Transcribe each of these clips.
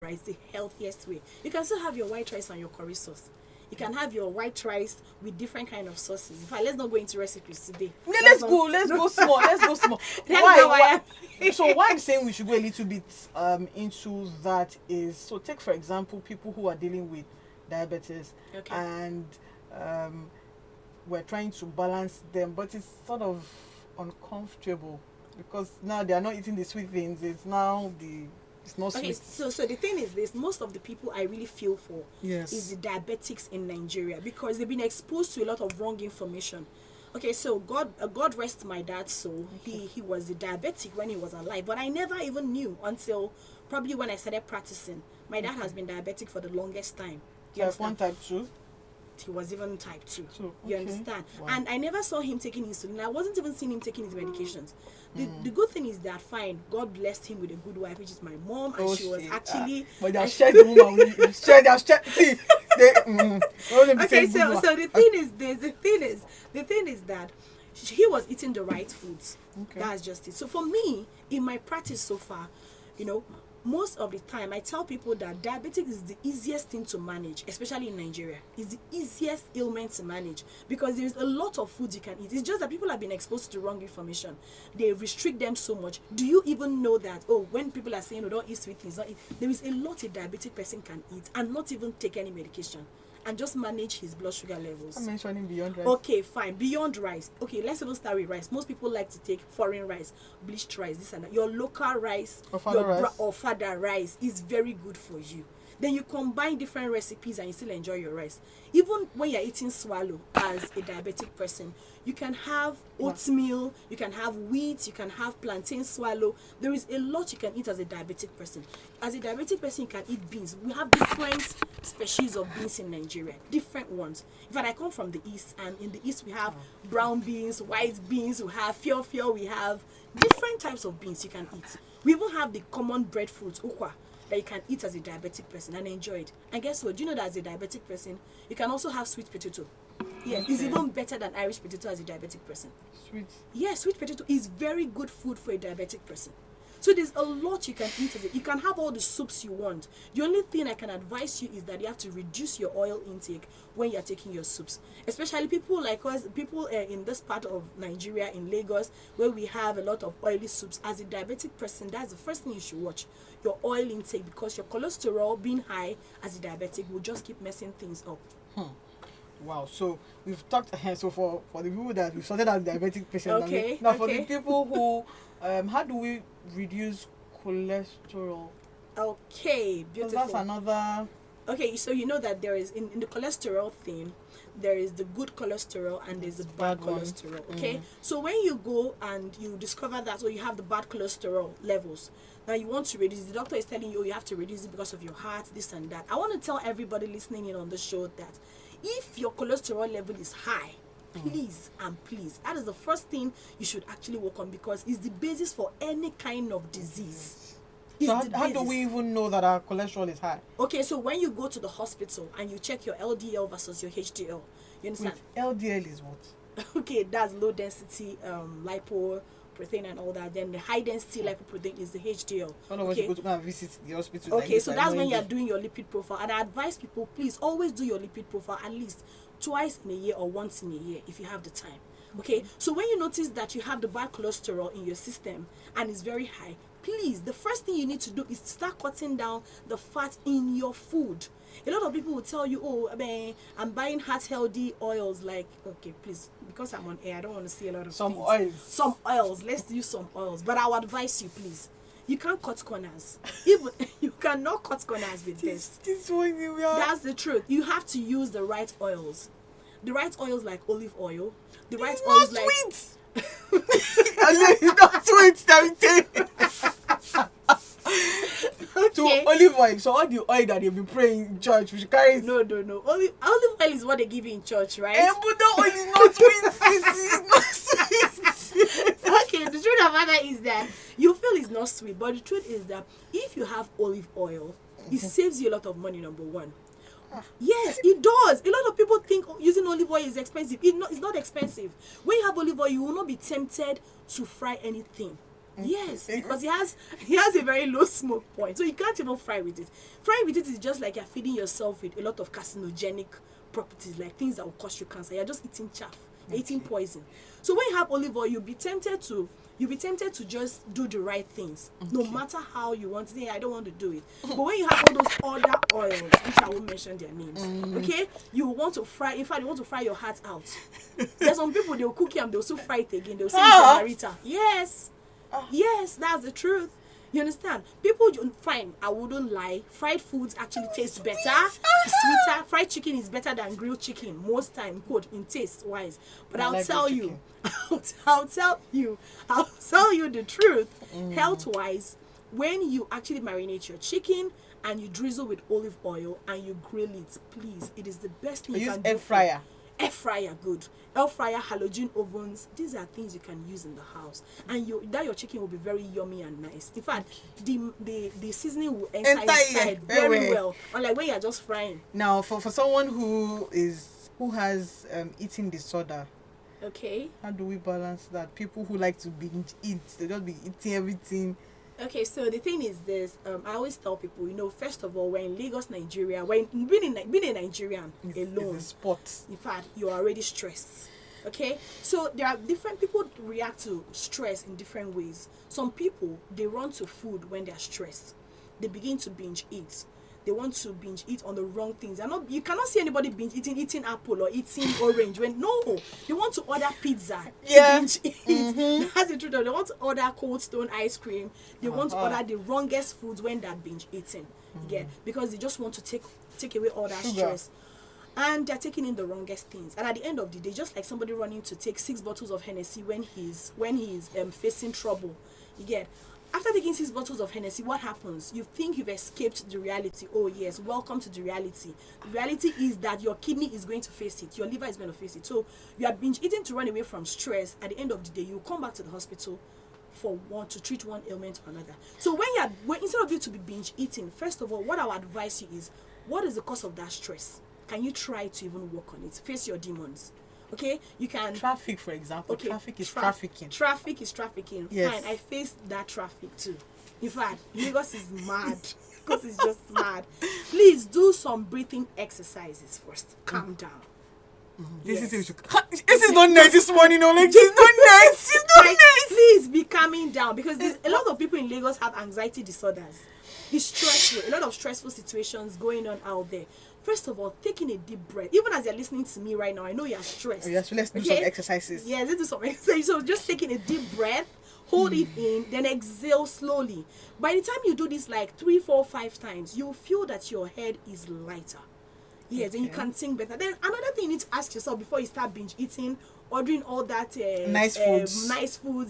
rice the healthiest way. You can still have your white rice and your curry sauce. You can have your white rice with different kind of sauces. In fact, let's not go into recipes today. Let's go small. So why I'm saying we should go a little bit into that is, so take for example people who are dealing with diabetes, Okay. and we're trying to balance them, but it's sort of uncomfortable because now they are not eating the sweet things. It's not Okay, sweet. so the thing is this, most of the people I really feel for Yes. is the diabetics in Nigeria, because they've been exposed to a lot of wrong information. Okay, so God rest my dad's soul. He was a diabetic when he was alive, but I never even knew until probably when I started practicing. My dad has been diabetic for the longest time. You Type 1, understand? type 2. He was even type 2. So, You okay. understand? Wow. And I never saw him taking insulin. I wasn't even seeing him taking his medications. The good thing is that, fine, God blessed him with a good wife, which is my mom, and she was actually... But they have shared the woman with you. See, Okay, so the thing is this. The thing is that he was eating the right foods. Okay. That's just it. So for me, in my practice so far, most of the time I tell people that diabetic is the easiest thing to manage, especially in Nigeria. It's the easiest ailment to manage because there's a lot of food you can eat. It's just that people have been exposed to wrong information. They restrict them so much. Do you even know that, when people are saying, don't eat sweet things, there is a lot a diabetic person can eat and not even take any medication and just manage his blood sugar levels. I'm mentioning beyond rice. Okay, fine. Beyond rice. Okay, let's even start with rice. Most people like to take foreign rice, bleached rice, this and that. Your local rice, or fada rice is very good for you. Then you combine different recipes and you still enjoy your rice. Even when you're eating swallow as a diabetic person, you can have oatmeal, you can have wheat, you can have plantain swallow. There is a lot you can eat as a diabetic person. As a diabetic person, you can eat beans. We have different species of beans in Nigeria, different ones. In fact, I come from the east, and in the east we have brown beans, white beans, we have fiofio, we have different types of beans you can eat. We even have the common breadfruit, ukwa, that you can eat as a diabetic person and enjoy it. And guess what? Do you know that as a diabetic person, you can also have sweet potato? Yes, it's even better than Irish potato as a diabetic person. Sweet. Yes, sweet potato is very good food for a diabetic person. So there's a lot you can eat. You can have all the soups you want. The only thing I can advise you is that you have to reduce your oil intake when you're taking your soups. Especially people like us, people in this part of Nigeria, in Lagos, where we have a lot of oily soups. As a diabetic person, that's the first thing you should watch, your oil intake, because your cholesterol being high as a diabetic will just keep messing things up. Wow, so we've talked so for the people that we started as diabetic patients. Okay. Now for the people who how do we reduce cholesterol? Okay, beautiful. That's another. Okay, so you know that there is in the cholesterol thing, there is the good cholesterol and there's the bad cholesterol. Okay, so when you go and you discover that, or you have the bad cholesterol levels, now you want to reduce, the doctor is telling you, you have to reduce it because of your heart, this and that. I want to tell everybody listening in on the show that if your cholesterol level is high, please and please, that is the first thing you should actually work on, because it's the basis for any kind of disease. So how do we even know that our cholesterol is high? Okay, so when you go to the hospital and you check your LDL versus your HDL, you understand? Wait, LDL is what? Okay, that's low density lipoprotein and all that. Then the high density lipoprotein is the HDL. Okay. You go to go and visit the hospital. Okay, so that's when you're doing your lipid profile. And I advise people, please always do your lipid profile at least twice in a year or once in a year if you have the time. Okay, so when you notice that you have the bad cholesterol in your system and it's very high, please, the first thing you need to do is start cutting down the fat in your food. A lot of people will tell you, I'm buying heart healthy oils. Like, okay, please, because I'm on air, I don't want to see a lot of some things. oils. Some oils. Let's use some oils. But I would advise you, please. You can't cut corners. Even you cannot cut corners with this. That's the truth. You have to use the right oils. The right oils like olive oil. The right oils like sweet. It's not sweet. So olive oil. So all the oil that you've been praying in church, we should carry. No. Olive oil is what they give you in church, right? But that oil is not sweet. It's not sweet. Okay, the truth of the matter is that you feel it's not sweet, but the truth is that if you have olive oil, it saves you a lot of money, number one. Yes, it does. A lot of people think using olive oil is expensive. It's not expensive. When you have olive oil, you will not be tempted to fry anything. Yes, because he has a very low smoke point, so you can't even fry with it. Frying with it is just like you're feeding yourself with a lot of carcinogenic properties, like things that will cause you cancer. You're just eating chaff, eating poison. So when you have olive oil, you'll be tempted to just do the right things, no matter how you want to say, I don't want to do it. But when you have all those other oils, which I won't mention their names, okay, you want to fry. In fact, you want to fry your heart out. There's some people, they'll cook it and they'll still fry it again. They'll say it's a marita. Yes. Yes, that's the truth. You understand? People, fine, I wouldn't lie. Fried foods actually taste better, sweeter. Fried chicken is better than grilled chicken most time, good in taste wise. But I'll tell you the truth. Health wise, when you actually marinate your chicken and you drizzle with olive oil and you grill it, please, it is the best thing you can do. Air fryer, good. Air fryer, halogen ovens, these are things you can use in the house, and your chicken will be very yummy and nice. In fact, the seasoning will enter inside very well, unlike when you're just frying. Now, for someone who has eating disorder, okay, how do we balance that? People who like to binge eat, they just be eating everything. Okay, so the thing is this, I always tell people, first of all, we're in Lagos, Nigeria. Being a Nigerian alone, is a sport. In fact, you're already stressed. Okay, so there are different people react to stress in different ways. Some people, they run to food when they're stressed. They begin to binge eat. They want to binge eat on the wrong things. You cannot see anybody binge eating apple or eating orange they want to order pizza to binge eat. That's the truth. They want to order Cold Stone ice cream. They want to order the wrongest foods when they're binge eating. Because they just want to take away all that stress. And they're taking in the wrongest things. And at the end of the day, just like somebody running to take 6 bottles of Hennessy when he's facing trouble. After taking 6 bottles of Hennessy, what happens? You think you've escaped the reality. Oh yes, welcome to the reality. The reality is that your kidney is going to face it. Your liver is going to face it. So you are binge eating to run away from stress. At the end of the day, you come back to the hospital to treat one ailment or another. So when instead of you to be binge eating, first of all, what I would advise you is, what is the cause of that stress? Can you try to even work on it? Face your demons. Okay, you can. Traffic, for example. Okay. Traffic is trafficking. Traffic is trafficking. Yes. Fine, I faced that traffic too. In fact, Lagos is mad. Because it's just mad. Please do some breathing exercises first. Calm down. This is not nice this morning. It's not nice. It's not nice. Please be calming down, because a lot of people in Lagos have anxiety disorders. It's stressful. A lot of stressful situations going on out there. First of all, taking a deep breath. Even as you're listening to me right now, I know you're stressed. Yes, let's do some exercises. Yes, let's do some exercises. So just taking a deep breath, hold it in, then exhale slowly. By the time you do this like 3, 4, 5 times, you'll feel that your head is lighter. Yes, and you can think better. Then another thing you need to ask yourself before you start binge eating, ordering all that nice foods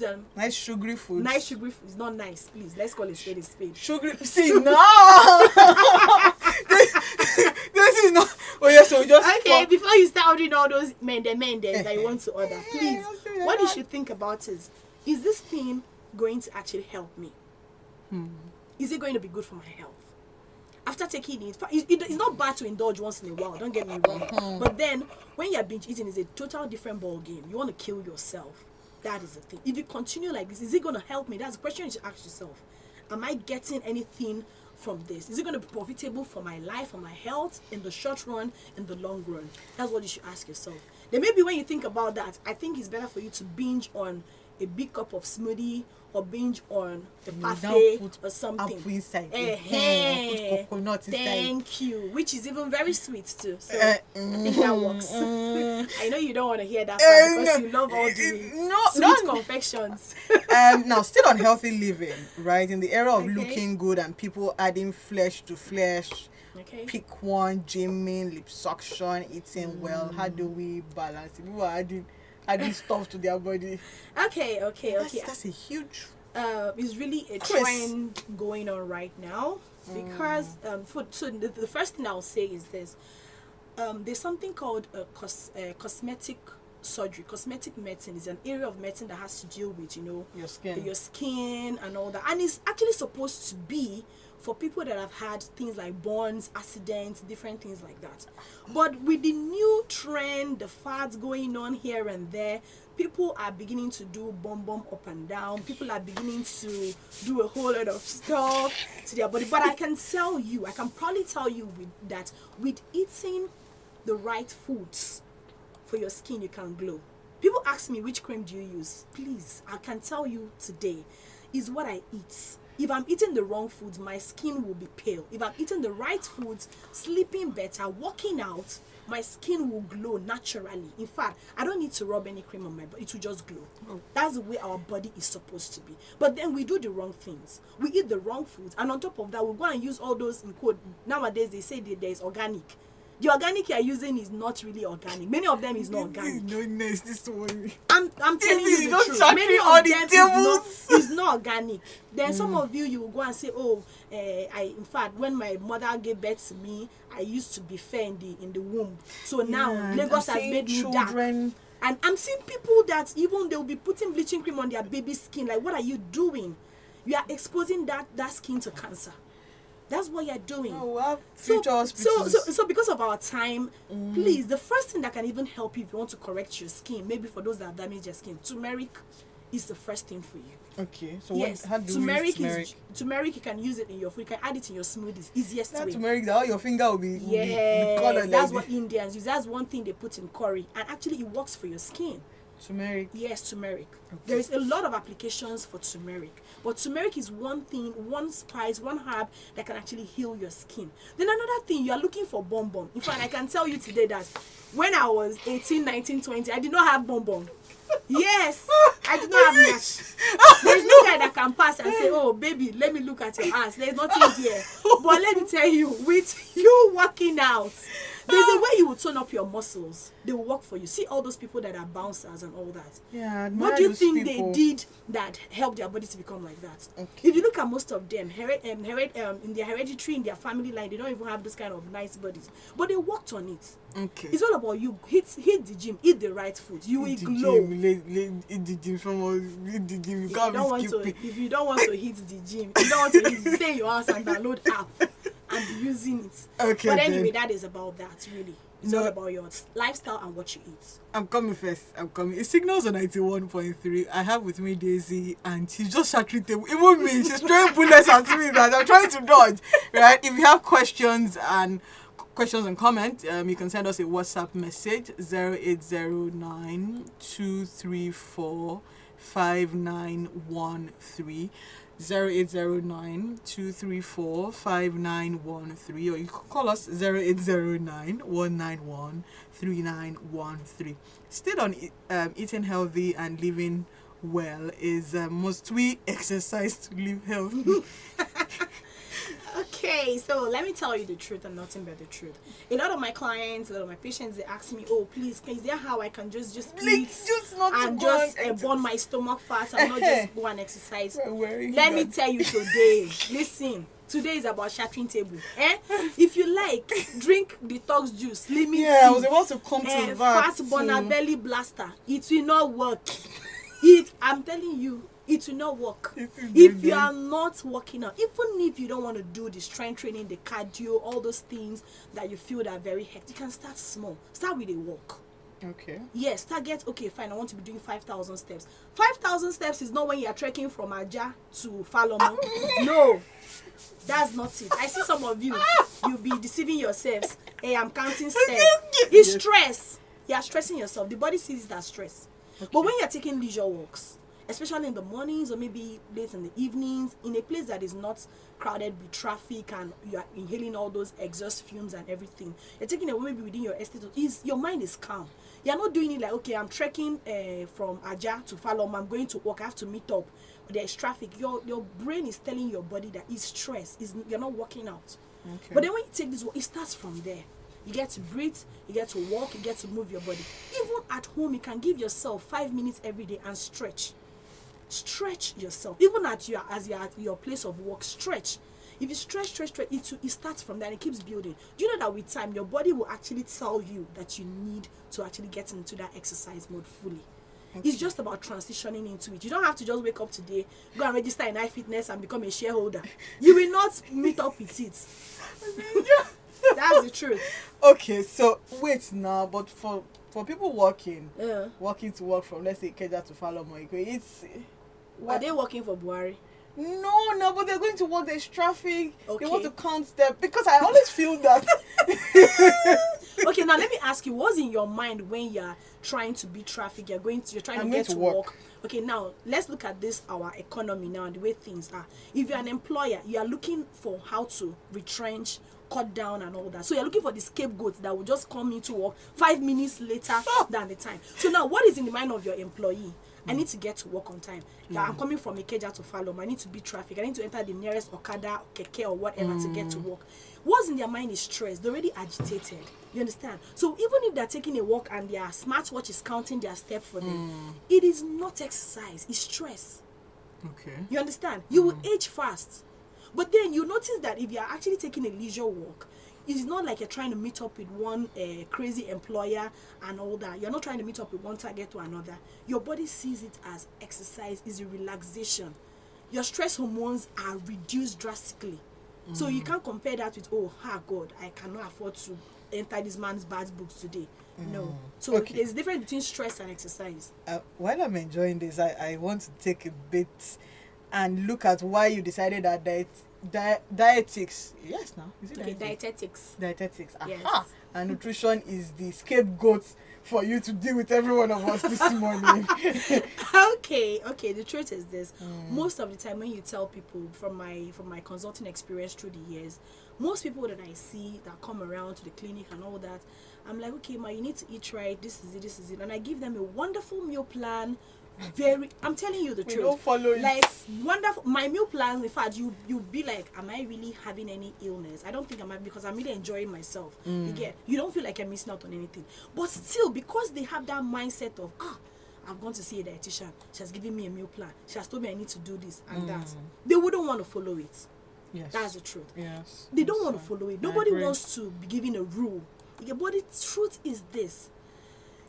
and nice sugary foods. Nice sugary food is not nice. Please, let's call it spade a spade. Sugary. See, no. This is not. Oh yes, so just okay. Before you start ordering all those mendes that you want to order, please, what you should think about is this thing going to actually help me? Is it going to be good for my health? After taking it, it's not bad to indulge once in a while, don't get me wrong. But then, when you're binge eating, it's a total different ball game. You want to kill yourself. That is the thing. If you continue like this, is it going to help me? That's the question you should ask yourself. Am I getting anything from this? Is it going to be profitable for my life, for my health, in the short run, in the long run? That's what you should ask yourself. Then maybe when you think about that, I think it's better for you to binge on a big cup of smoothie, or binge on a parfait or something. Apple inside. Put coconut inside. Thank you. Which is even very sweet too. So I think that works. I know you don't want to hear that part because you love all the sweet confections. Now, still on healthy living, right? In the era of looking good and people adding flesh to flesh. Okay. Pick one, gymming, lip suction, eating well. How do we balance it? People are adding stuff to their body. Okay. That's a huge. It's really a trend going on right now because food. So the first thing I'll say is this: there's something called cosmetic surgery. Cosmetic medicine is an area of medicine that has to deal with your skin and all that, and it's actually supposed to be for people that have had things like burns, accidents, different things like that. But with the new trend, the fads going on here and there, people are beginning to do bum up and down. People are beginning to do a whole lot of stuff to their body. But I can probably tell you that with eating the right foods for your skin, you can glow. People ask me, which cream do you use? Please, I can tell you today, is what I eat. If I'm eating the wrong foods, my skin will be pale. If I'm eating the right foods, sleeping better, working out, my skin will glow naturally. In fact, I don't need to rub any cream on my body. It will just glow. That's the way our body is supposed to be. But then we do the wrong things. We eat the wrong foods. And on top of that, we go and use all those, in quote, nowadays they say that there is organic. The organic you're using is not really organic. Many of them is not organic. This one. I'm telling you the truth. Many of them is not organic. Then some of you will go and say, oh, in fact, when my mother gave birth to me, I used to be fair in the womb. So now Lagos has made me dark. And I'm seeing people that even they'll be putting bleaching cream on their baby's skin. Like, what are you doing? You are exposing that skin to cancer. That's what you're doing. So because of our time, please, the first thing that can even help you if you want to correct your skin, maybe for those that have damaged their skin, turmeric is the first thing for you. Okay. So yes, how do we use turmeric? Turmeric, you can use it in your food. You can add it in your smoothies. Easiest way. Turmeric, that your finger will be colored. That's what Indians use. That's one thing they put in curry, and actually it works for your skin. Turmeric. Yes, turmeric. Okay. There is a lot of applications for turmeric, but turmeric is one thing, one spice, one herb that can actually heal your skin. Then another thing, you are looking for bonbon. In fact, I can tell you today that when I was 18, 19, 20, I did not have bonbon. Yes, I did not have much. There's no guy that can pass and say, oh, baby, let me look at your ass. There's nothing here. But let me tell you, with you working out, there's a way you will turn up your muscles. They will work for you. See all those people that are bouncers and all that. Yeah. What do you think they did that helped their body to become like that? Okay. If you look at most of them, in their hereditary, in their family line, they don't even have this kind of nice bodies. But they worked on it. Okay. It's all about you. Hit the gym. Eat the right food. You will glow. Eat the gym eat the gym. You can't be skipping. If you don't want to hit the gym, you don't want to stay in your house and download app and be using it. Okay. But anyway, that is about that, really. It's all about your lifestyle and what you eat. I'm coming first. It signals on 91.3. I have with me Daisy, and she's just shattering table. Even me, she's throwing bullets at me that I'm trying to dodge. Right? If you have questions and comments, you can send us a WhatsApp message 0809 234 5913. 0809 234 5913, or you can call us 0809 191 3913. Still on eating healthy and living well is must we exercise to live healthy? Okay, so let me tell you the truth and nothing but the truth. A lot of my clients, a lot of my patients, they ask me, oh, please, is there how I can just eat and just burn my stomach fat and not just go and exercise? Let me tell you today, listen, today is about shattering table. If you like, drink detox juice, lemon tea. I was about to come to that. Fat burner belly blaster. It will not work. I'm telling you, it will not work if you are not working out. Even if you don't want to do the strength training, the cardio, all those things that you feel that are very hectic, you can start small. Start with a walk. Okay. Yes, target, okay, fine, I want to be doing 5,000 steps. 5,000 steps is not when you are trekking from Aja to Falomo. No, that's not it. I see some of you, you'll be deceiving yourselves. Hey, I'm counting steps. It's stress. You are stressing yourself. The body sees it as stress. Okay. But when you're taking leisure walks, especially in the mornings or maybe late in the evenings, in a place that is not crowded with traffic and you are inhaling all those exhaust fumes and everything, you're taking it maybe within your estate, your mind is calm. You're not doing it like, okay, I'm trekking from Aja to Falom, I'm going to work, I have to meet up, but there's traffic. Your brain is telling your body that it's stress, you're not working out. Okay. But then when you take this, it starts from there. You get to breathe, you get to walk, you get to move your body. Even at home, you can give yourself 5 minutes every day and stretch. Stretch yourself. Even as you're at your place of work, stretch. If you stretch, it starts from there and it keeps building. Do you know that with time, your body will actually tell you that you need to actually get into that exercise mode fully? It's just about transitioning into it. You don't have to just wake up today, go and register in iFitness and become a shareholder. You will not meet up with it. That's the truth. Okay, so wait now, but for people working to work from, let's say, Ikeja to Falomo, it's... Are they working for Buhari? No, but they're going to work. There's traffic. Okay. They want to count them, because I always feel that. Okay, now let me ask you, what's in your mind when you're trying to beat traffic? You're trying to get to work. Okay, now let's look at this, our economy now and the way things are. If you're an employer, you are looking for how to retrench, cut down and all that. So you're looking for the scapegoat that will just come into work 5 minutes later than the time. So now what is in the mind of your employee? I need to get to work on time. I'm coming from Ikeja to Falom. I need to beat traffic. I need to enter the nearest Okada, or Keke, or whatever to get to work. What's in their mind is stress. They're already agitated. You understand? So even if they're taking a walk and their smartwatch is counting their step for them, it is not exercise. It's stress. Okay. You understand? You will age fast. But then you notice that if you're actually taking a leisure walk, it's not like you're trying to meet up with one crazy employer and all that. You're not trying to meet up with one target to another. Your body sees it as exercise, is a relaxation. Your stress hormones are reduced drastically. So you can't compare that with, God, I cannot afford to enter this man's bad books today. No. So there's a difference between stress and exercise. While I'm enjoying this, I want to take a bit and look at why you decided that dietetics. Yes, now is it okay, dietetics. Dietetics. Yes. And nutrition is the scapegoat for you to deal with every one of us this morning. Okay. The truth is this: most of the time, when you tell people from my consulting experience through the years, most people that I see that come around to the clinic and all that, I'm like, okay, you need to eat right. This is it, and I give them a wonderful meal plan. I'm telling you the truth. Don't follow it. Like, wonderful. My meal plans, in fact, you'll be like, am I really having any illness? I don't think I'm, because I'm really enjoying myself. You don't feel like you're missing out on anything. But still, because they have that mindset of, I've gone to see a dietitian, she has given me a meal plan, she has told me I need to do this and that, they wouldn't want to follow it. Yes. That's the truth. Yes. They don't want to follow it. Nobody wants to be given a rule. But the truth is this: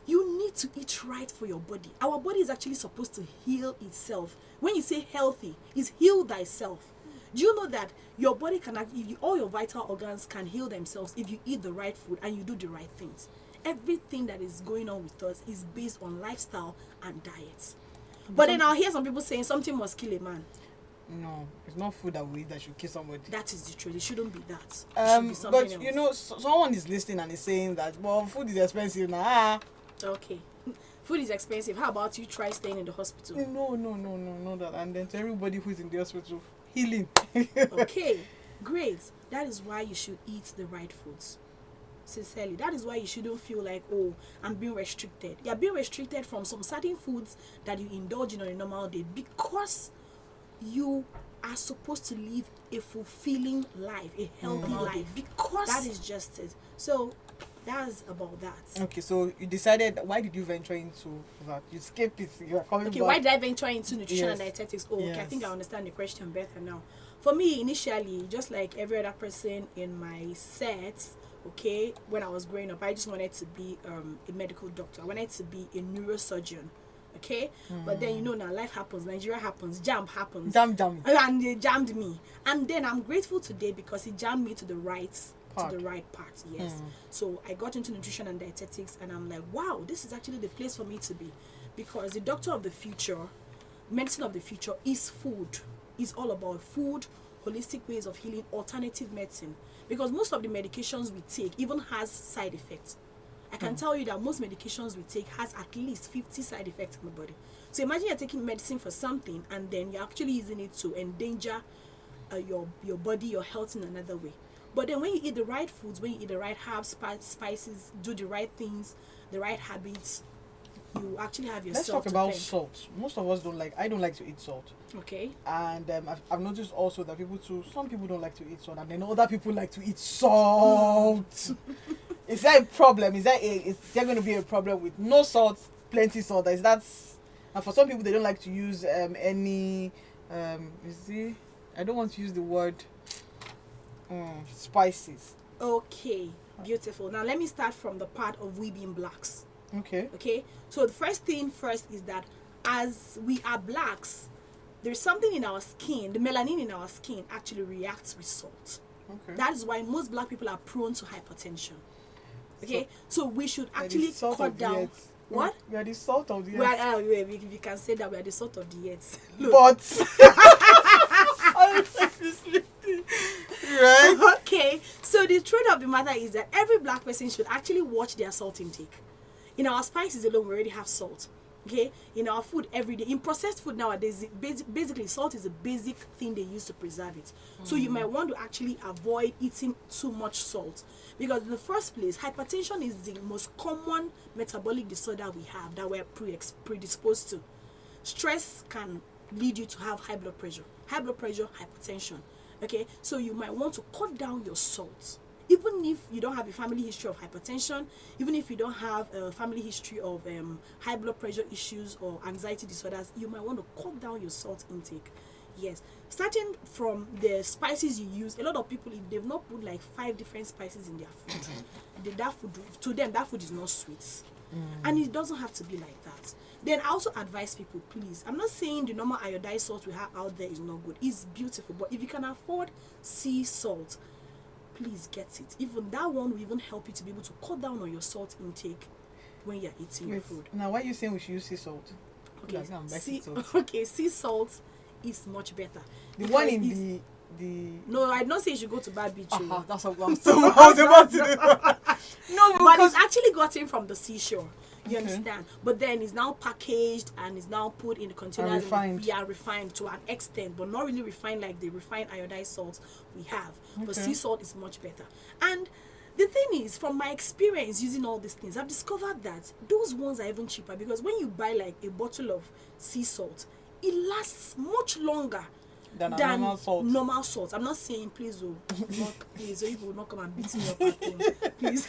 you need to eat right for your body. Our body is actually supposed to heal itself. When you say healthy, it's heal thyself. Do you know that your body can actually, all your vital organs can heal themselves if you eat the right food and you do the right things? Everything that is going on with us is based on lifestyle and diet. But then I'll hear some people saying something must kill a man. No, it's not food that we eat that should kill somebody. That is the truth. It shouldn't be that. It should be something but else. someone is listening and is saying that, well, food is expensive now. Okay. Food is expensive. How about you try staying in the hospital? No, that. And then to everybody who's in the hospital, healing. Okay, great. That is why you should eat the right foods. Sincerely, that is why you shouldn't feel like, I'm being restricted. You're being restricted from some certain foods that you indulge in on a normal day because you are supposed to live a fulfilling life, a healthy life. Because that is just it. So that's about that. Okay, so you decided, why did you venture into that? You skipped it. You are coming back. Why did I venture into nutrition and dietetics? Okay, I think I understand the question better now. For me, initially, just like every other person in my set, okay, when I was growing up, I just wanted to be a medical doctor. I wanted to be a neurosurgeon. Okay, but then now life happens, Nigeria happens, jam happens, jam, and they jammed me, and then I'm grateful today because it jammed me to the right part. Yes. So I got into nutrition and dietetics, and I'm like, wow, this is actually the place for me to be, because the doctor of the future, medicine of the future is food. It's all about food, holistic ways of healing, alternative medicine, because most of the medications we take even has side effects. I can tell you that most medications we take has at least 50 side effects in the body. So imagine you're taking medicine for something and then you're actually using it to endanger your body, your health in another way. But then when you eat the right foods, when you eat the right herbs, spices, do the right things, the right habits, you actually have yourself. Let's talk about salt. Most of us I don't like to eat salt. Okay. And I've noticed also that some people don't like to eat salt, and then other people like to eat salt. Is that a problem? Is there going to be a problem with no salt, plenty salt? And for some people, they don't like to use any. I don't want to use the word spices. Okay, beautiful. Now let me start from the part of we being blacks. Okay. So the first thing first is that as we are blacks, there's something in our skin, the melanin in our skin actually reacts with salt. Okay. That is why most black people are prone to hypertension. Okay, so we should actually cut down. What? We are the salt of the earth. We can say that we are the salt of the earth. But right? Okay, so the truth of the matter is that every black person should actually watch their salt intake. In our spices alone, we already have salt. Okay, in our food every day, in processed food nowadays, basically salt is a basic thing they use to preserve it. So you might want to actually avoid eating too much salt, because in the first place, hypertension is the most common metabolic disorder we have that we're predisposed to. Stress can lead you to have high blood pressure, hypertension. Okay, so you might want to cut down your salt. Even if you don't have a family history of hypertension, even if you don't have a family history of high blood pressure issues or anxiety disorders, you might want to cut down your salt intake. Yes, starting from the spices you use. A lot of people, if they've not put like 5 different spices in their food, to them that food is not sweet. And it doesn't have to be like that. Then I also advise people, please, I'm not saying the normal iodized salt we have out there is not good. It's beautiful, but if you can afford sea salt, please get it. Even that one will even help you to be able to cut down on your salt intake when you're eating your food. Now, why are you saying we should use sea salt? Okay, sea salt is much better. The one in the No, I'd not say you should go to bad beach. That's what I was about to do. No, but it's actually gotten from the seashore. You understand? But then it's now packaged and is now put in the containers. Refined to an extent, but not really refined like the refined iodized salts we have. But sea salt is much better. And the thing is, from my experience using all these things, I've discovered that those ones are even cheaper, because when you buy like a bottle of sea salt, it lasts much longer than normal salt. I'm not saying please, you will not come and beat me up at home. Please.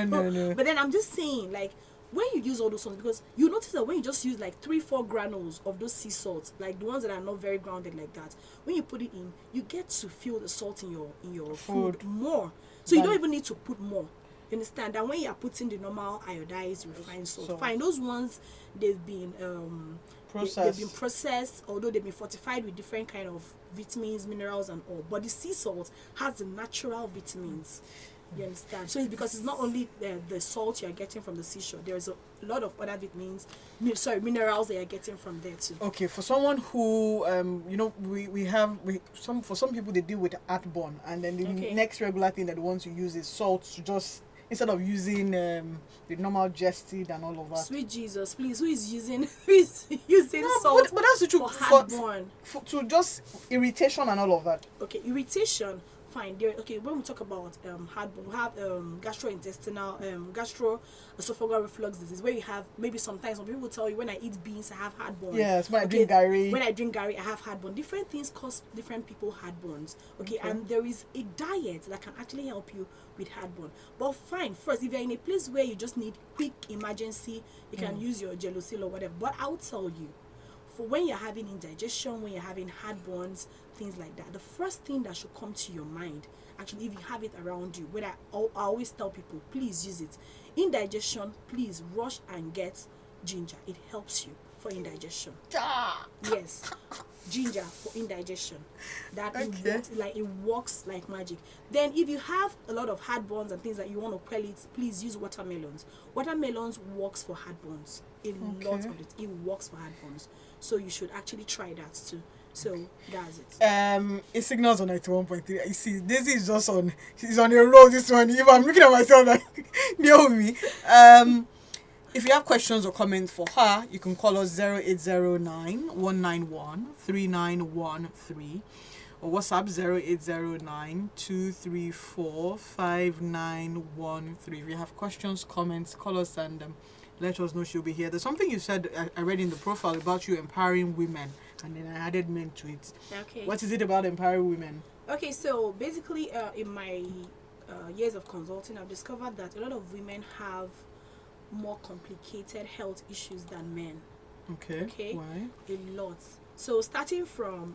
No. But then I'm just saying, like, when you use all those salts, because you notice that when you just use like 3-4 granules of those sea salts, like the ones that are not very grounded like that, when you put it in, you get to feel the salt in your food more. So you don't even need to put more. You understand? And when you are putting the normal iodized refined salt, fine, those ones they've been processed, although they've been fortified with different kind of vitamins, minerals and all. But the sea salt has the natural vitamins. You understand? So it's because it's not only the salt you're getting from the seashore. There's a lot of other vitamins, minerals that you're getting from there too. Okay, for someone who for some people they deal with heartburn, and then the next regular thing that they want to use is salt to just, instead of using the normal Gestid and all of that. Sweet Jesus, please, who is using salt? But that's the truth. For heartburn, to just irritation and all of that. Okay, irritation. Fine. When we talk about heartburn, we have gastroesophageal reflux disease, where you have maybe sometimes some people tell you, when I eat beans I have heartburn. Yes, when I drink garri I have heartburn. Different things cause different people heartburns. Okay, and there is a diet that can actually help you with heartburn. But fine, first, if you're in a place where you just need quick emergency, you can use your Gelusil or whatever. But I'll tell you, for when you're having indigestion, when you're having heartburns, things like that, the first thing that should come to your mind, actually, if you have it around you, I always tell people, please use it. Indigestion, please rush and get ginger. It helps you for indigestion. Yes, ginger for indigestion. It works like magic. Then if you have a lot of heartburns and things that you want to quell it, please use watermelons. Watermelons works for heartburns. A lot of it. It works for heartburns. So you should actually try that too. So that's it. It signals on 91.3. You see, Daisy is just she's on a roll this one. If I'm looking at myself like deal with me. If you have questions or comments for her, you can call us 0809 191 3913 or WhatsApp 0809 234 5913. If you have questions, comments, call us and let us know. She'll be here. There's something you said, I read in the profile about you empowering women, and then I added men to it. Okay. What is it about empowering women? Okay, so basically in my years of consulting, I've discovered that a lot of women have more complicated health issues than men. Okay. Why? A lot. So starting from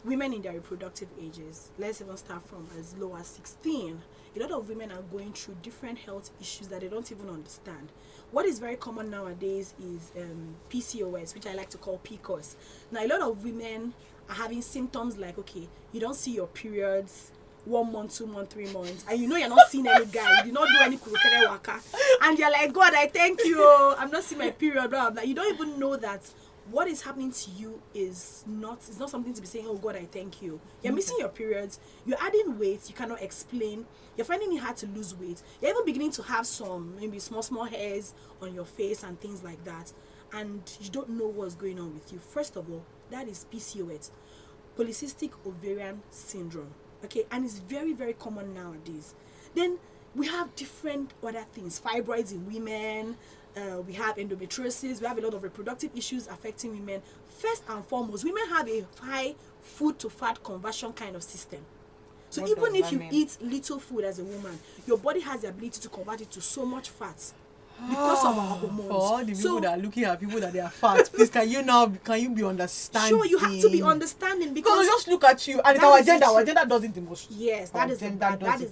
women in their reproductive ages, let's even start from as low as 16. A lot of women are going through different health issues that they don't even understand. What is very common nowadays is PCOS, which I like to call PCOS. Now, a lot of women are having symptoms like, okay, you don't see your periods 1 month, 2 months, 3 months, and you know you're not seeing any guy, you did not do any kurukere waka, and you're like, God, I thank you, I'm not seeing my period, blah, blah, blah. You don't even know that what is happening to you is not, it's not something to be saying, oh God, I thank you. You're missing your periods, you're adding weight, you cannot explain, you're finding it hard to lose weight, you're even beginning to have some maybe small hairs on your face and things like that, and you don't know what's going on with you. First of all, that is PCOS, polycystic ovarian syndrome. Okay, and it's very, very common nowadays. Then we have different other things, fibroids in women, we have endometriosis, we have a lot of reproductive issues affecting women. First and foremost, women have a high food to fat conversion kind of system. So what even if you eat little food as a woman, your body has the ability to convert it to so much fat because of our hormones. For all the people that are looking at people that they are fat, please can you be understanding? Sure, you have to be understanding, because just look at you, and it's our gender does it the most. Yes, that is the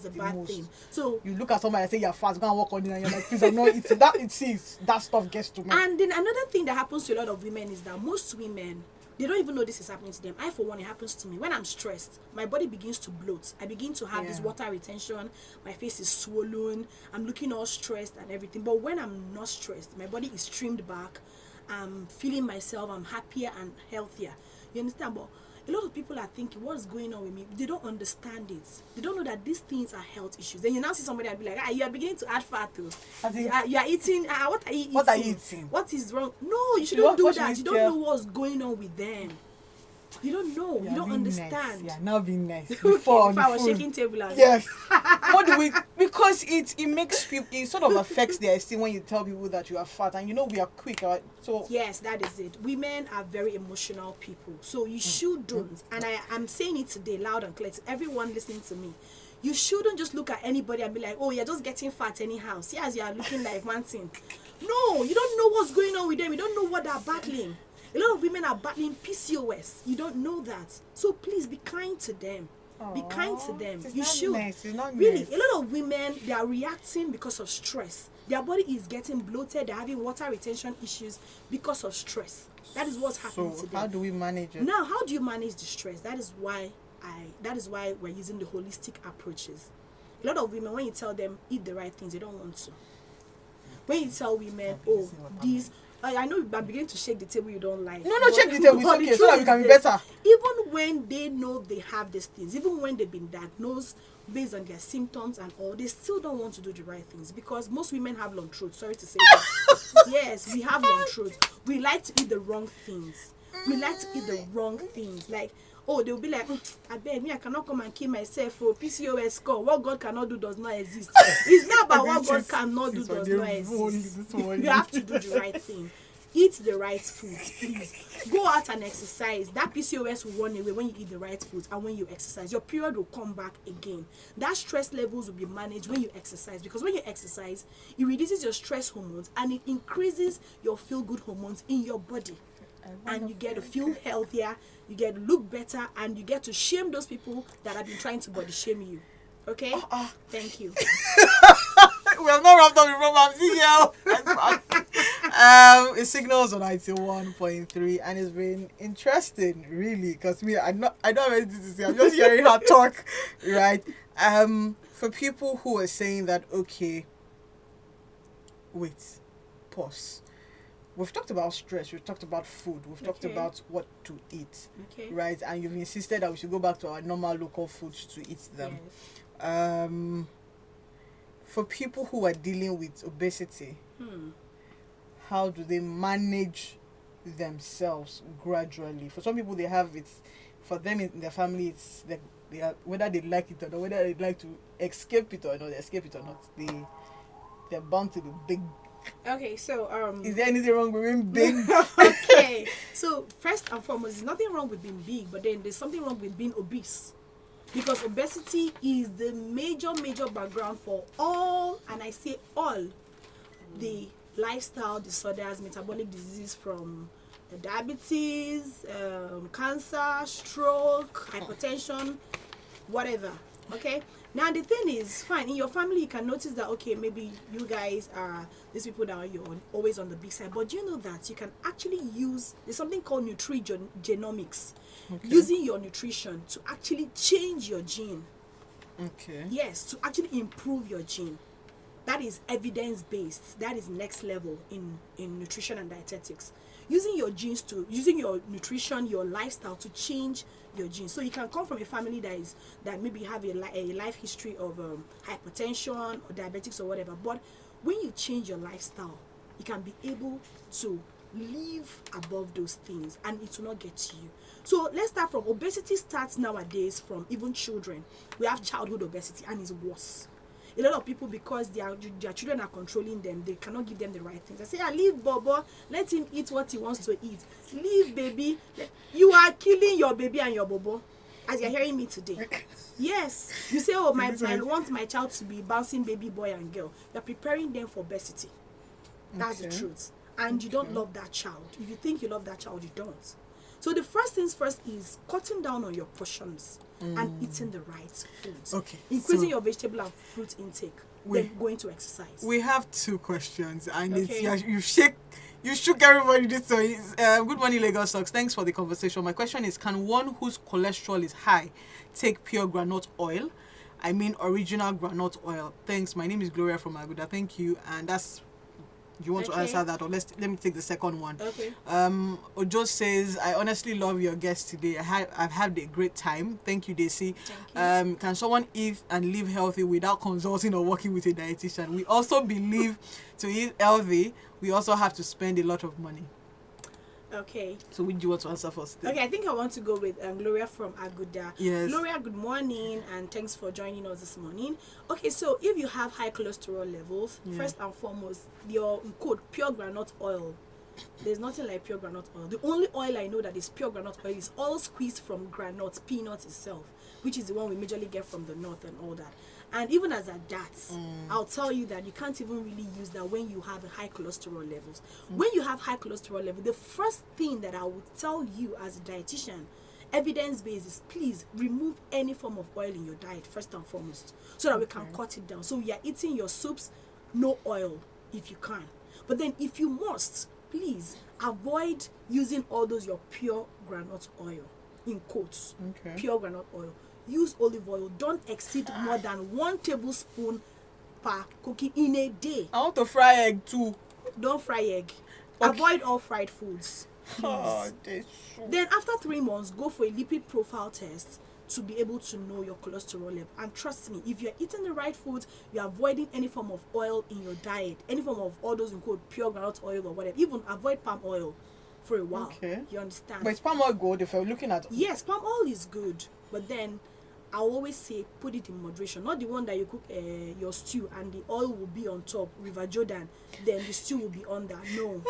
bad thing. So you look at somebody and say you're fat, go and walk on it, and you're like, please, I'm not eating that. It sees that stuff gets to me. And then another thing that happens to a lot of women is that most women, they don't even know this is happening to them. I, for one, it happens to me. When I'm stressed, my body begins to bloat. I begin to have this water retention. My face is swollen. I'm looking all stressed and everything. But when I'm not stressed, my body is trimmed back. I'm feeling myself. I'm happier and healthier. You understand? But a lot of people are thinking, what's going on with me? They don't understand it. They don't know that these things are health issues. Then you now see somebody and be like, you are beginning to add fat too. You are eating, what are you eating? What are you eating? What is wrong? No, you shouldn't do that. You don't know what's going on with them. You don't know. You don't understand. Nice. Yeah, now being nice. Before if I was shaking table. Yes. What do we? Because it makes people. It sort of affects their esteem when you tell people that you are fat, and we are quick. So yes, that is it. Women are very emotional people, so you shouldn't. And I'm saying it today, loud and clear to everyone listening to me. You shouldn't just look at anybody and be like, oh, you're just getting fat anyhow. See, as you are looking like one thing. No, you don't know what's going on with them. You don't know what they're battling. A lot of women are battling PCOS. You don't know that. So please be kind to them. Be kind to them. You should. Nice. It's not really, nice. a lot of women, they are reacting because of stress. Their body is getting bloated. They're having water retention issues because of stress. That is what's happening to them. So how do we manage it? Now, how do you manage the stress? That is why we're using the holistic approaches. A lot of women, when you tell them eat the right things, they don't want to. When you tell women, oh, these, I know I'm beginning to shake the table you don't like. No, shake the table. It's okay, so that we can be better. Even when they know they have these things, even when they've been diagnosed based on their symptoms and all, they still don't want to do the right things, because most women have long throat. Sorry to say this. Yes, we have long throat. We like to eat the wrong things. We like to eat the wrong things. Like, oh, they'll be like, I beg me, I cannot come and kill myself for PCOS score. What God cannot do does not exist. It's not about what God cannot do does not exist. You have to do the right thing. Eat the right foods, please. Go out and exercise. That PCOS will run away when you eat the right foods and when you exercise. Your period will come back again. That stress levels will be managed when you exercise, because when you exercise, it reduces your stress hormones and it increases your feel-good hormones in your body. And you get to feel healthier, you get to look better, and you get to shame those people that have been trying to body shame you. Okay? Thank you. We have not wrapped up the program. It signals on 91.3, and it's been interesting, really, because I don't have anything to say. I'm just hearing her talk, right? For people who are saying that, okay, wait, pause. We've talked about stress, we've talked about food, we've talked about what to eat, right? And you've insisted that we should go back to our normal local foods to eat them. Yes. For people who are dealing with obesity, how do they manage themselves gradually? For some people, they have it. For them in their family, it's like they are, whether they like it or not, whether they like to escape it or not, they're bound to be big. Okay, so is there anything wrong with being big? Okay, so first and foremost, there's nothing wrong with being big, but then there's something wrong with being obese, because obesity is the major background for all, and I say all, the lifestyle disorders, metabolic diseases, from diabetes, cancer, stroke, hypertension, whatever. Okay. Now the thing is, fine, in your family you can notice that, okay, maybe you guys are these people that are always on the big side, but you know that you can actually use, there's something called nutrigenomics. Okay. Using your nutrition to actually change your gene. Okay. Yes, to actually improve your gene. That is evidence-based. That is next level in nutrition and dietetics. Using your nutrition, your lifestyle to change your genes. So you can come from a family that maybe have a life history of hypertension or diabetics or whatever. But when you change your lifestyle, you can be able to live above those things and it will not get to you. So let's start from obesity. Starts nowadays from even children. We have childhood obesity and it's worse. A lot of people, because their children are controlling them, they cannot give them the right things. I say, leave Bobo, let him eat what he wants to eat. Leave baby. You are killing your baby and your Bobo, as you're hearing me today. Yes. You say, oh, I want my child to be bouncing baby boy and girl. You're preparing them for obesity. That's the truth. And you don't love that child. If you think you love that child, you don't. So the first things first is cutting down on your portions and eating the right foods. Okay. Increasing your vegetable and fruit intake. Then going to exercise. We have 2 questions and you shook everybody this way. Good morning, LagosTalks. Thanks for the conversation. My question is, can one whose cholesterol is high take pure groundnut oil? I mean original groundnut oil. Thanks. My name is Gloria from Aguda. Thank you. And that's, you want to answer that, or let me take the second one. Okay. Ojo says, I honestly love your guest today. I've had a great time. Thank you, Daisy. Thank you. Can someone eat and live healthy without consulting or working with a dietitian? We also believe to eat healthy, we also have to spend a lot of money. Okay. So which do you want to answer first? Then? Okay, I think I want to go with Gloria from Aguda. Yes. Gloria, good morning and thanks for joining us this morning. Okay, so if you have high cholesterol levels, first and foremost, your pure groundnut oil. There's nothing like pure groundnut oil. The only oil I know that is pure groundnut oil is all squeezed from groundnuts, peanuts itself, which is the one we majorly get from the north and all that. And even as at that, I'll tell you that you can't even really use that when you have a high cholesterol levels. When you have high cholesterol level, the first thing that I would tell you as a dietitian, evidence-based, is please remove any form of oil in your diet, first and foremost, so that we can cut it down. So you are eating your soups, no oil, if you can. But then if you must, please avoid using all those your pure groundnut oil, in quotes, pure groundnut oil. Use olive oil. Don't exceed more than 1 tablespoon per cooking in a day. I want to fry egg too. Don't fry egg. Avoid all fried foods. Then after 3 months, go for a lipid profile test to be able to know your cholesterol level. And trust me, if you're eating the right foods, you're avoiding any form of oil in your diet, any form of all those in quote pure groundnut oil or whatever, even avoid palm oil for a while. Okay. You understand? But is palm oil good if you're looking at? Yes, palm oil is good, but then I always say put it in moderation, not the one that you cook your stew and the oil will be on top, River Jordan, then the stew will be under. No.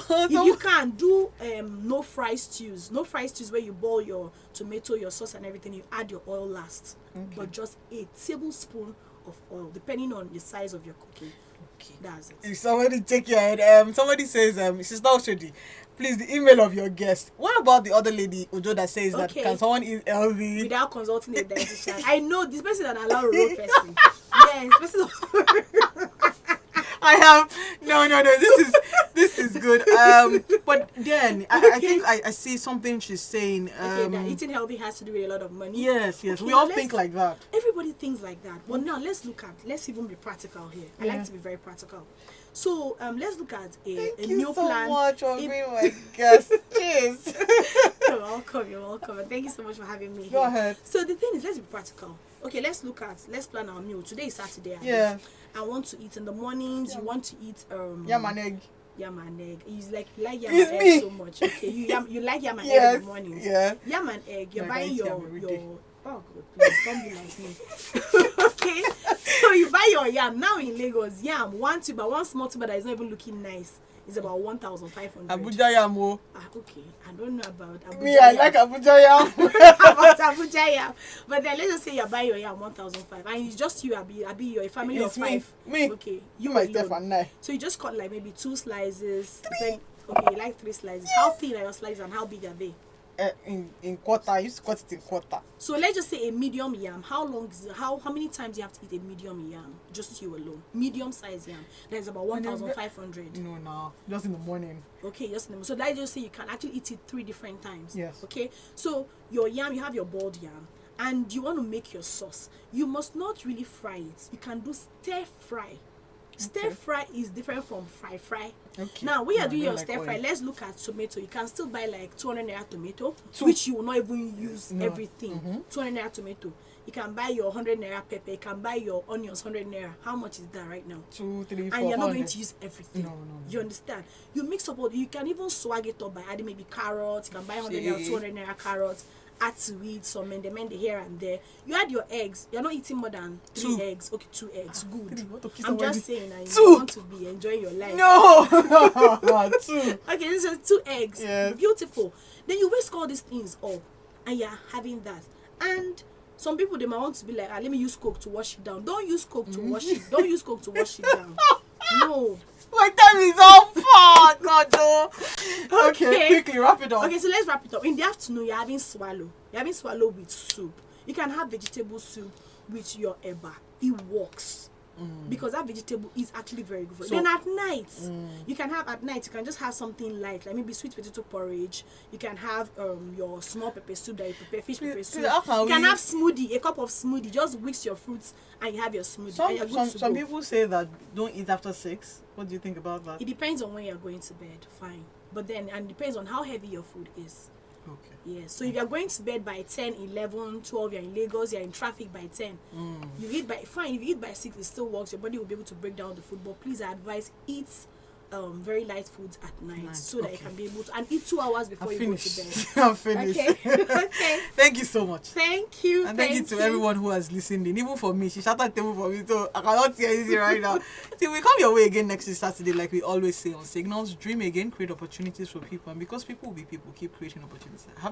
If you can do no fried stews where you boil your tomato, your sauce and everything, you add your oil last. But just a tablespoon of oil, depending on the size of your cooking. Okay. That's it. If somebody take your head, somebody says, Sister Oshodi, please, the email of your guest. What about the other lady, Ojo, that says that can someone eat healthy without consulting a dietitian? I know this person is an allowed real person. Yes, person. I have no. This is good. But then I think I see something she's saying. That eating healthy has to do with a lot of money. Yes. Okay, we all think like that. Everybody thinks like that. But now let's even be practical here. I like to be very practical. So let's look at a meal plan. Thank you so much for being my guest. Cheers. You're welcome. And thank you so much for having me here. Go ahead. So the thing is, let's be practical. Okay, let's plan our meal. Today is Saturday. I want to eat in the mornings. You want to eat yam and egg. Yam and egg. You like yam and egg so much. Okay, you like yam and egg in the mornings. Yeah. Yam and egg. You're buying your oh God, please don't be like me. Okay, so you buy your yam now in Lagos. Yam one small tuber that is not even looking nice is about 1,500. Abuja yam. Okay, I don't know about Abuja. Me, I like Abuja yam. About Abuja yam, but then let's just say you buy your yam 1,500, and it's just you. Abi, you're a family of 5. Me. Okay, you myself and I. So you just cut like maybe 2 slices. Okay, you like 3 slices. How thin are your slices and how big are they? In quarter, I used to cut it in quarter. So let's just say a medium yam. How long is it? How many times do you have to eat a medium yam? Just you alone. Medium size yam. That is about 1,500. No, just in the morning. Okay, just in the morning. So let's just say you can actually eat it 3 different times. Yes. Okay. So your yam, you have your boiled yam, and you want to make your sauce. You must not really fry it. You can do stir fry. Stir fry is different from fry. Okay. Now, when you're doing your like stir fry, oil. let's look at tomato. You can still buy like 200 naira tomato, which you will not even use everything. 200 naira tomato. You can buy your 100 naira pepper. You can buy your onions 100 naira. How much is that right now? 2, 3, 4. And you're not going to use everything. No. You understand? You mix up all. You can even swag it up by adding maybe carrots. You can buy 100 naira, 200 naira carrots. Add to it some mend here and there. You add your eggs. You're not eating more than 3 eggs. Okay, 2 eggs. Good. I'm just saying that you want to be enjoying your life. No. 2. Okay, this is 2 eggs. Yes. Beautiful. Then you whisk all these things up, and you're having that. And some people, they might want to be like, let me use Coke to wash it down. Don't use Coke to wash it. Don't use Coke to wash it down. No. My time is all far. God, no. Okay, quickly wrap it up. Okay, so let's wrap it up. In the afternoon, you're having swallow. You're having swallow with soup. You can have vegetable soup with your eba. It works. Because that vegetable is actually very good for you. Then at night, you can just have something light, like maybe sweet potato porridge. You can have your small pepper soup that you prepare, fish pepper soup. You can have smoothie, a cup of smoothie. Just whisk your fruits and you have your smoothie. Some people say that don't eat after 6. What do you think about that? It depends on when you're going to bed. Fine. But then, and it depends on how heavy your food is. Okay. Yes. So if you're going to bed by 10, 11, 12, you're in Lagos, you're in traffic by 10. You eat by, fine, if you eat by 6, it still works. Your body will be able to break down the food. But please, I advise eat very light foods at night so that you can be able to, and eat 2 hours before you go to bed. I'm finished. Okay. Thank you so much. Thank you. And thank you to everyone who has listened in. Even for me, she shut that table for me, so I cannot see anything right now. Till we come your way again next Saturday, like we always say on Signals, dream again, create opportunities for people. And because people will be people, keep creating opportunities. Have